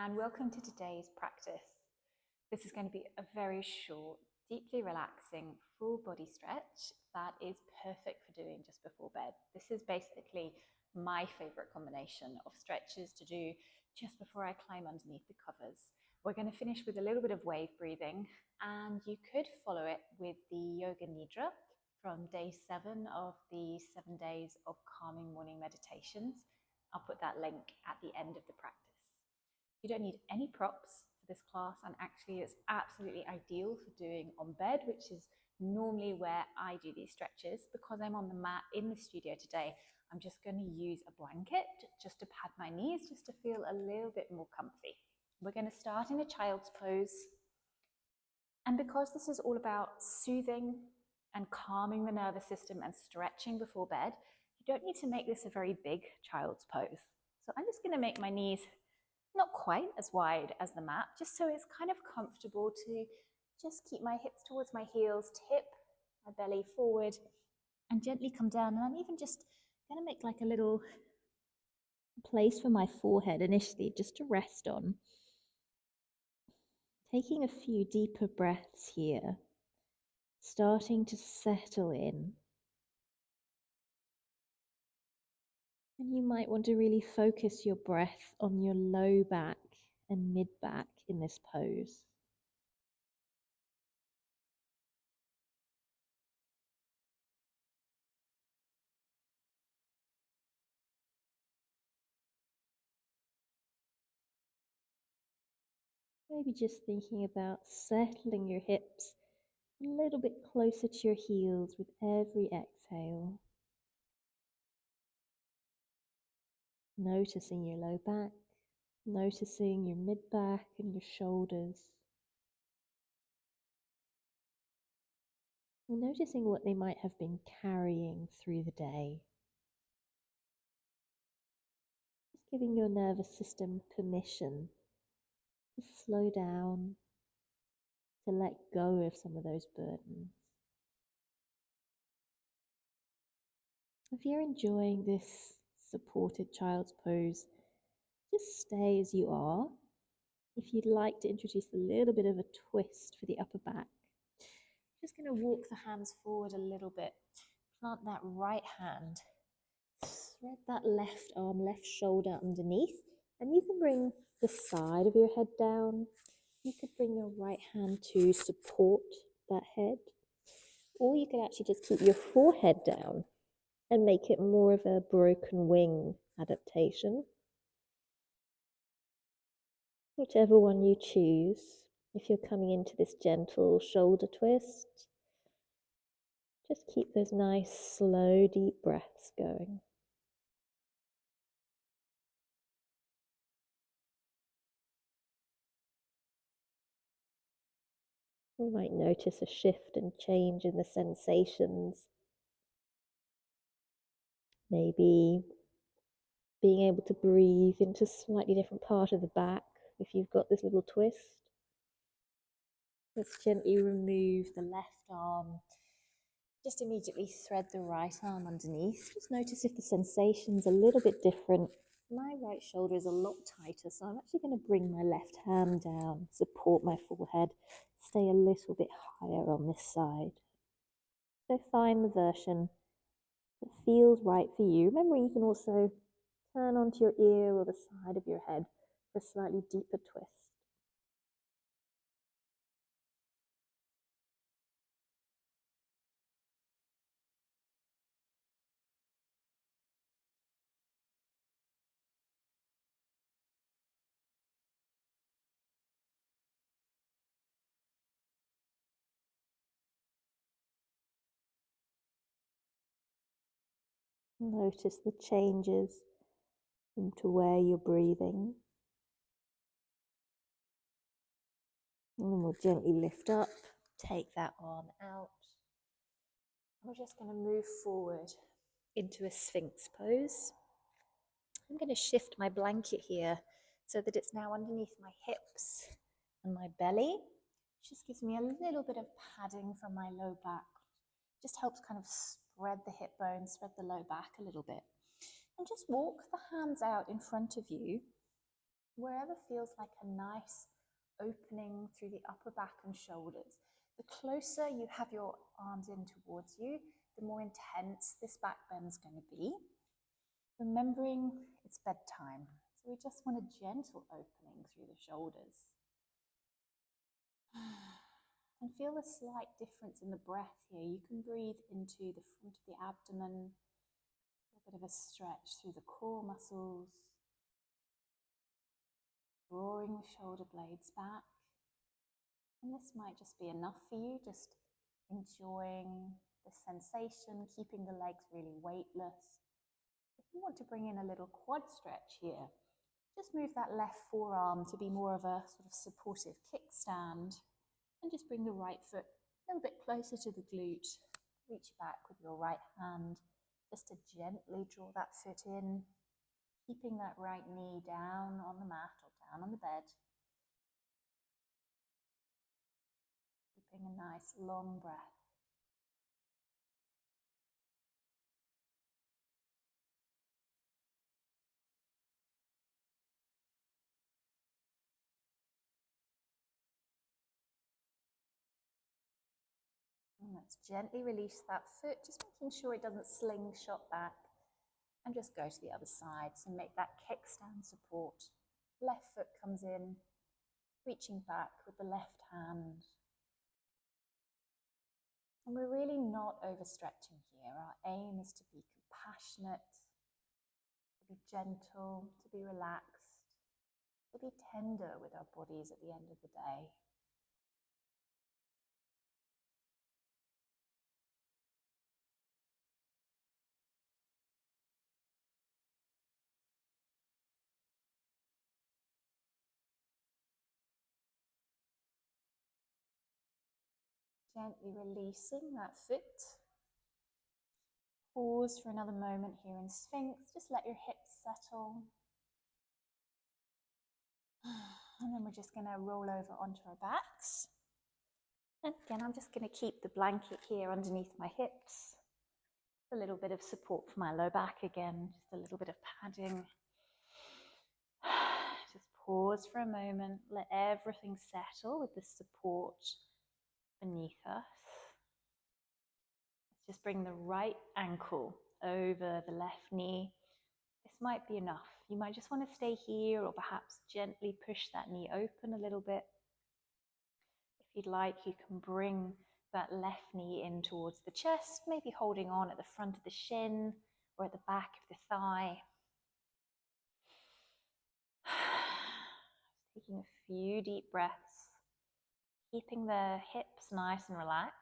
and welcome to today's practice. This is going to be a very short, deeply relaxing, full body stretch that is perfect for doing just before bed. This is basically my favorite combination of stretches to do just before I climb underneath the covers. We're going to finish with a little bit of wave breathing, and you could follow it with the yoga nidra from day 7 of the 7 days of calming morning meditations. I'll put that link at the end of the practice. You don't need any props for this class, and actually it's absolutely ideal for doing on bed, which is normally where I do these stretches. Because I'm on the mat in the studio today, I'm just going to use a blanket just to pad my knees, just to feel a little bit more comfy. We're going to start in a child's pose. And because this is all about soothing and calming the nervous system and stretching before bed, you don't need to make this a very big child's pose. So I'm just going to make my knees not quite as wide as the mat, just so it's kind of comfortable to just keep my hips towards my heels, tip my belly forward, and gently come down. And I'm even just going to make like a little place for my forehead initially, just to rest on. Taking a few deeper breaths here, starting to settle in. And you might want to really focus your breath on your low back and mid back in this pose. Maybe just thinking about settling your hips a little bit closer to your heels with every exhale. Noticing your low back, noticing your mid back and your shoulders. And noticing what they might have been carrying through the day. Just giving your nervous system permission to slow down, to let go of some of those burdens. If you're enjoying this supported child's pose, just stay as you are. If you'd like to introduce a little bit of a twist for the upper back, just going to walk the hands forward a little bit. Plant that right hand. Thread that left arm, left shoulder underneath. And you can bring the side of your head down. You could bring your right hand to support that head. Or you could actually just keep your forehead down and make it more of a broken wing adaptation. Whichever one you choose. If you're coming into this gentle shoulder twist, just keep those nice, slow, deep breaths going. You might notice a shift and change in the sensations. Maybe being able to breathe into a slightly different part of the back if you've got this little twist. Let's gently remove the left arm. Just immediately thread the right arm underneath. Just notice if the sensation's a little bit different. My right shoulder is a lot tighter, so I'm actually going to bring my left hand down, support my forehead, stay a little bit higher on this side. So find the version that feels right for you. Remember, you can also turn onto your ear or the side of your head for a slightly deeper twist. Notice the changes into where you're breathing. And then we'll gently lift up, take that arm out. We're just going to move forward into a sphinx pose. I'm going to shift my blanket here so that it's now underneath my hips and my belly. It just gives me a little bit of padding from my low back. Just helps kind of spread the hip bones, spread the low back a little bit. And just walk the hands out in front of you Wherever feels like a nice opening through the upper back and shoulders. The closer you have your arms in towards you, the more intense this back bend's going to be. Remembering it's bedtime, so we just want a gentle opening through the shoulders. And feel a slight difference in the breath here. You can breathe into the front of the abdomen, a bit of a stretch through the core muscles, drawing the shoulder blades back. And this might just be enough for you, just enjoying the sensation, keeping the legs really weightless. If you want to bring in a little quad stretch here, just move that left forearm to be more of a sort of supportive kickstand, and just bring the right foot a little bit closer to the glute. Reach back with your right hand just to gently draw that foot in, keeping that right knee down on the mat or down on the bed. Keeping a nice long breath. And let's gently release that foot, just making sure it doesn't slingshot back. And just go to the other side. So make that kickstand support. Left foot comes in, reaching back with the left hand. And we're really not overstretching here. Our aim is to be compassionate, to be gentle, to be relaxed, to be tender with our bodies at the end of the day. Gently releasing that foot. Pause for another moment here in Sphinx. Just let your hips settle. And then we're just going to roll over onto our backs. And again, I'm just going to keep the blanket here underneath my hips. A little bit of support for my low back again, just a little bit of padding. Just pause for a moment, let everything settle with the support beneath us. Let's just bring the right ankle over the left knee. This might be enough. You might just want to stay here, or perhaps gently push that knee open a little bit. If you'd like, you can bring that left knee in towards the chest, maybe holding on at the front of the shin or at the back of the thigh. Taking a few deep breaths, keeping the hips nice and relaxed.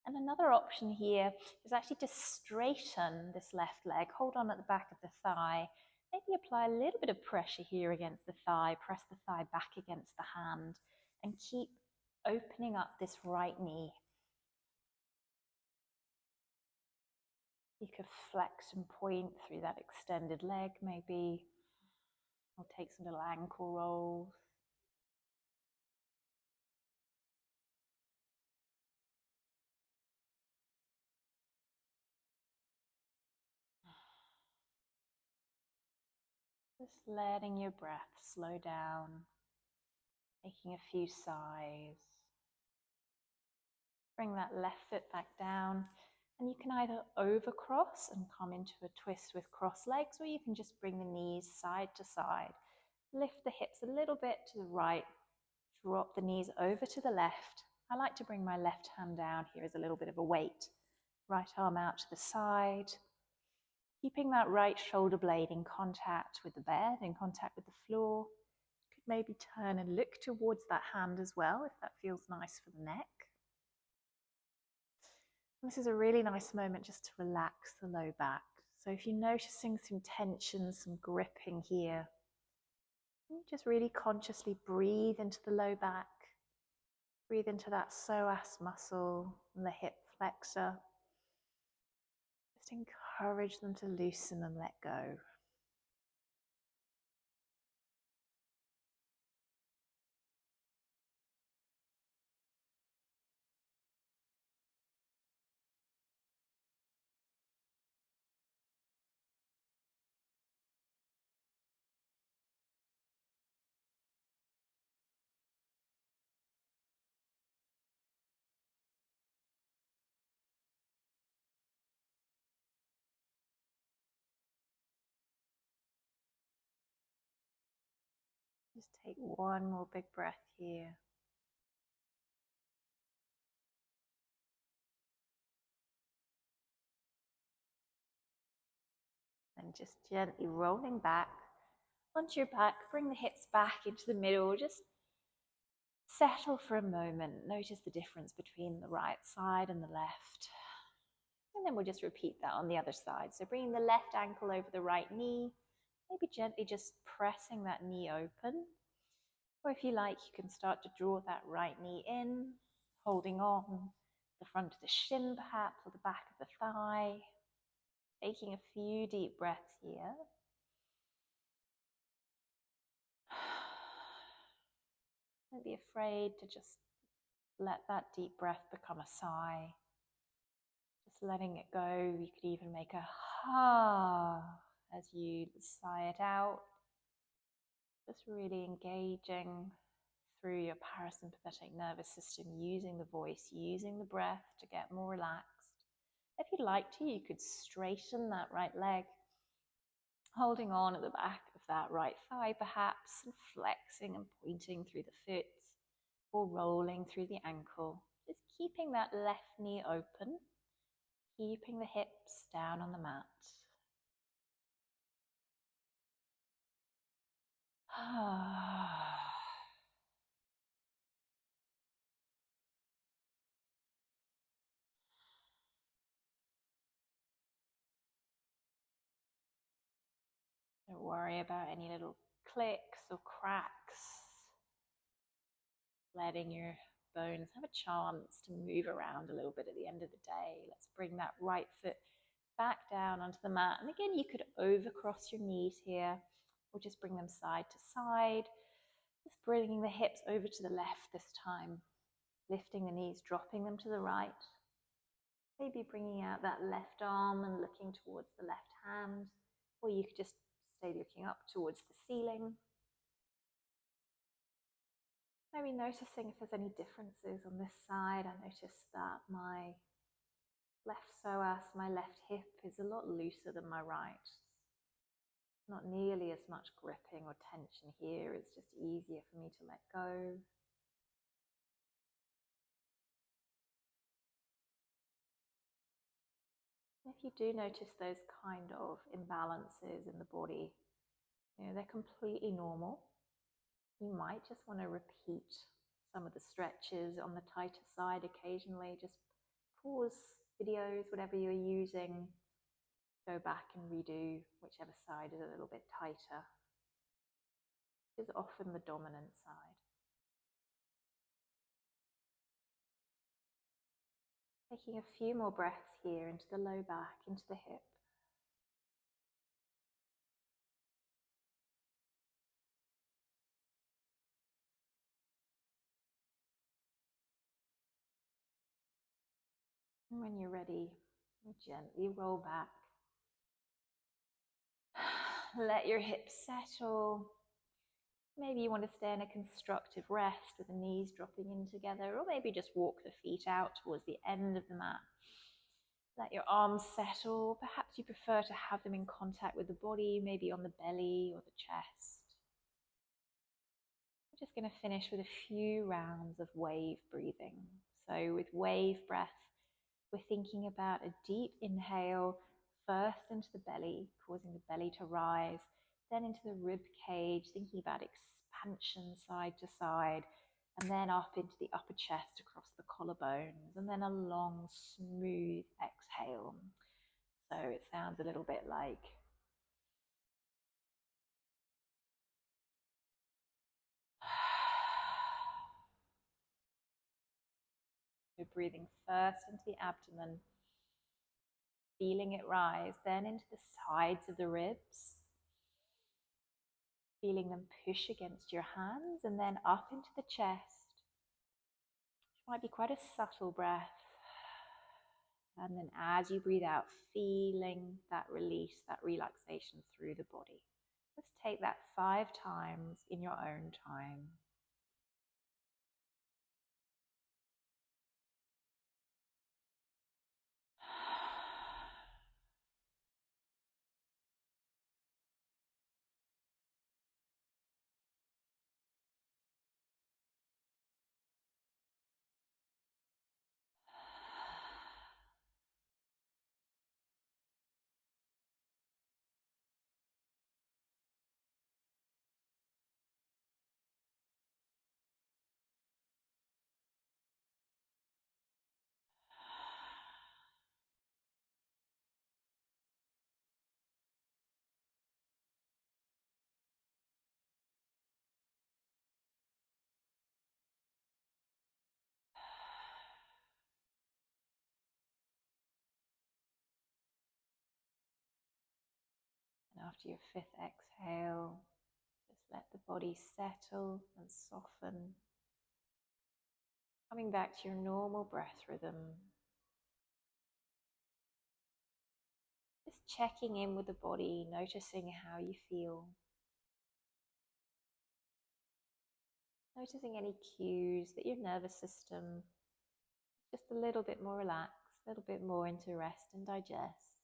And another option here is actually to straighten this left leg, hold on at the back of the thigh, maybe apply a little bit of pressure here against the thigh, press the thigh back against the hand, and keep opening up this right knee. You could flex and point through that extended leg maybe, or take some little ankle rolls. Just letting your breath slow down, taking a few sighs. Bring that left foot back down, and you can either overcross and come into a twist with cross legs, or you can just bring the knees side to side. Lift the hips a little bit to the right, drop the knees over to the left. I like to bring my left hand down here as a little bit of a weight. Right arm out to the side, keeping that right shoulder blade in contact with the bed, in contact with the floor. Could maybe turn and look towards that hand as well, if that feels nice for the neck. This is a really nice moment just to relax the low back. So if you're noticing some tension, some gripping here, just really consciously breathe into the low back. Breathe into that psoas muscle and the hip flexor. Just encourage them to loosen and let go. Just take one more big breath here. And just gently rolling back onto your back, bring the hips back into the middle. Just settle for a moment. Notice the difference between the right side and the left. And then we'll just repeat that on the other side. So bringing the left ankle over the right knee, maybe gently just pressing that knee open. Or if you like, you can start to draw that right knee in, holding on the front of the shin perhaps, or the back of the thigh. Taking a few deep breaths here. Don't be afraid to just let that deep breath become a sigh. Just letting it go. You could even make a ha as you sigh it out. Just really engaging through your parasympathetic nervous system, using the voice, using the breath to get more relaxed. If you'd like to, you could straighten that right leg, holding on at the back of that right thigh perhaps, and flexing and pointing through the foot, or rolling through the ankle. Just keeping that left knee open, keeping the hips down on the mat. Don't worry about any little clicks or cracks. Letting your bones have a chance to move around a little bit at the end of the day. Let's bring that right foot back down onto the mat. And again, you could overcross your knees here, or just bring them side to side. Just bringing the hips over to the left this time. Lifting the knees, dropping them to the right. Maybe bringing out that left arm and looking towards the left hand. Or you could just stay looking up towards the ceiling. Maybe noticing if there's any differences on this side. I noticed that my left psoas, my left hip, is a lot looser than my right. Not nearly as much gripping or tension here. It's just easier for me to let go. If you do notice those kind of imbalances in the body, they're completely normal. You might just want to repeat some of the stretches on the tighter side occasionally. Just pause videos, whatever you're using, go back and redo whichever side is a little bit tighter. It's often the dominant side. Taking a few more breaths here into the low back, into the hip. And when you're ready, gently roll back. Let your hips settle. Maybe you want to stay in a constructive rest with the knees dropping in together, or maybe just walk the feet out towards the end of the mat. Let your arms settle. Perhaps you prefer to have them in contact with the body, maybe on the belly or the chest. We're just going to finish with a few rounds of wave breathing. So with wave breath, we're thinking about a deep inhale, first into the belly, causing the belly to rise, then into the rib cage, thinking about expansion side to side, and then up into the upper chest across the collarbones, and then a long, smooth exhale. So it sounds a little bit like we're breathing first into the abdomen, feeling it rise, then into the sides of the ribs, feeling them push against your hands, and then up into the chest, which might be quite a subtle breath. And then as you breathe out, feeling that release, that relaxation through the body. Let's take that 5 times in your own time. After your fifth exhale, just let the body settle and soften, coming back to your normal breath rhythm. Just checking in with the body, noticing how you feel. Noticing any cues that your nervous system is just a little bit more relaxed, a little bit more into rest and digest.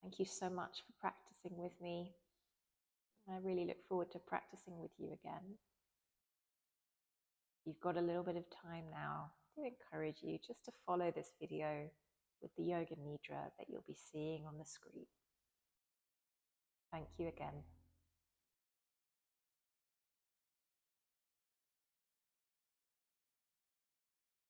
Thank you so much for practicing with me. I really look forward to practicing with you again. You've got a little bit of time now. I do encourage you just to follow this video with the yoga nidra that you'll be seeing on the screen. Thank you again.